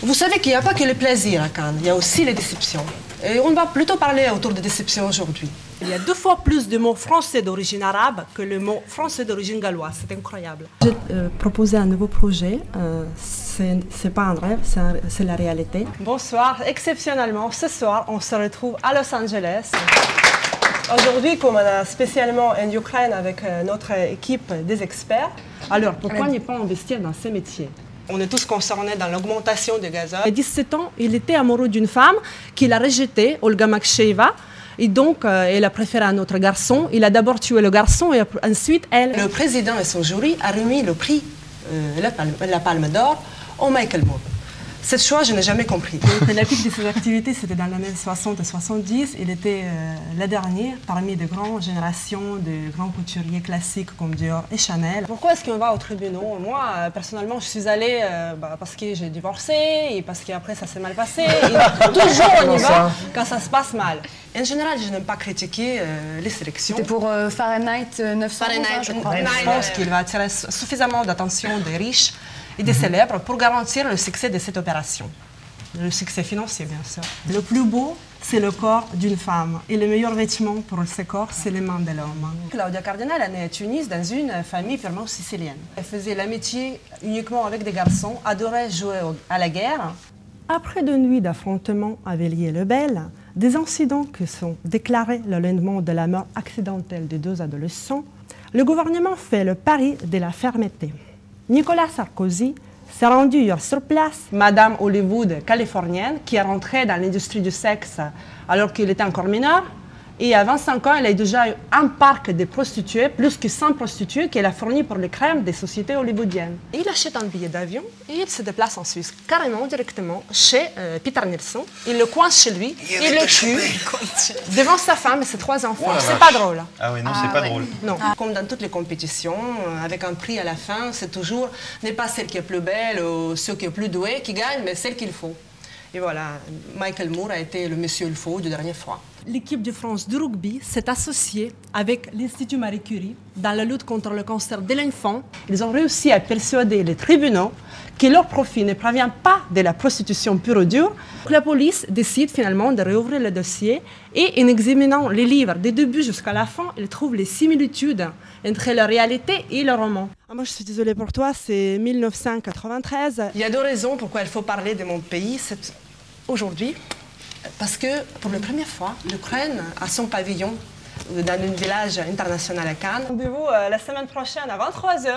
Vous savez qu'il n'y a pas que le plaisir à Cannes, il y a aussi les déceptions. Et on va plutôt parler autour des déceptions aujourd'hui. Il y a 2 fois plus de mots français d'origine arabe que le mot français d'origine galloise. C'est incroyable. J'ai proposé un nouveau projet. C'est pas un rêve, c'est la réalité. Bonsoir. Exceptionnellement, ce soir, on se retrouve à Los Angeles. Aujourd'hui, comme on a spécialement en Ukraine avec notre équipe des experts, alors pourquoi ne pas investir dans ces métiers? On est tous concernés dans l'augmentation des gaz. À 17 ans, il était amoureux d'une femme qu'il a rejetée, Olga Maksheva. Et donc, elle a préféré un autre garçon. Il a d'abord tué le garçon et ensuite elle. Le président et son jury a remis le prix, la Palme d'Or, au Michael Moore. Ce choix, je n'ai jamais compris. La pique de ses activités, c'était dans les années 60 et 70. Il était le dernier parmi de grandes générations de grands couturiers classiques comme Dior et Chanel. Pourquoi est-ce qu'on va au tribunal? Moi, personnellement, je suis allée parce que j'ai divorcé et parce qu'après ça s'est mal passé. Et toujours on y va quand ça se passe mal. En général, je n'aime pas critiquer les sélections. C'était pour Fahrenheit 900, je crois. Je pense qu'il va attirer suffisamment d'attention des riches et des célèbres pour garantir le succès de cette opération. Le succès financier, bien sûr. Le plus beau, c'est le corps d'une femme. Et le meilleur vêtement pour ce corps, c'est les mains de l'homme. Claudia Cardinal est née à Tunis dans une famille purement sicilienne. Elle faisait l'amitié uniquement avec des garçons, adorait jouer à la guerre. Après 2 nuits d'affrontements à Villiers-le-Bel, des incidents qui sont déclarés le lendemain de la mort accidentelle de 2 adolescents, le gouvernement fait le pari de la fermeté. Nicolas Sarkozy s'est rendu hier sur place. Madame Hollywood californienne qui est rentrée dans l'industrie du sexe alors qu'il était encore mineur. Et à 25 ans, elle a déjà eu un parc de prostituées, plus que 100 prostituées qu'elle a fournies pour les crèmes des sociétés hollywoodiennes. Il achète un billet d'avion et il se déplace en Suisse, carrément, directement, chez Peter Nilsson. Il le coince chez lui, il le tue, devant sa femme et ses 3 enfants. Oh, c'est pas drôle. Ah oui, non, c'est pas drôle. Non, comme dans toutes les compétitions, avec un prix à la fin, c'est toujours, n'est pas celle qui est plus belle ou celle qui est plus douée qui gagne, mais celle qu'il faut. Et voilà, Michael Moore a été le monsieur il faut du dernier fois. L'équipe de France de rugby s'est associée avec l'Institut Marie Curie dans la lutte contre le cancer de l'enfant. Ils ont réussi à persuader les tribunaux que leur profit ne provient pas de la prostitution pure et dure. La police décide finalement de réouvrir le dossier et en examinant les livres des débuts jusqu'à la fin, ils trouvent les similitudes entre la réalité et le roman. Moi, je suis désolée pour toi, c'est 1993. Il y a 2 raisons pourquoi il faut parler de mon pays aujourd'hui. Parce que pour la première fois, l'Ukraine a son pavillon dans un village international à Cannes. Rendez-vous la semaine prochaine à 23 h.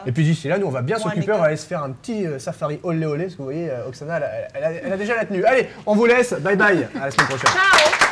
Et puis d'ici là, nous on va bien s'occuper, on va aller se faire un petit safari olé olé, parce que vous voyez, Oksana, elle a déjà la tenue. Allez, on vous laisse, bye bye, à la semaine prochaine. Ciao.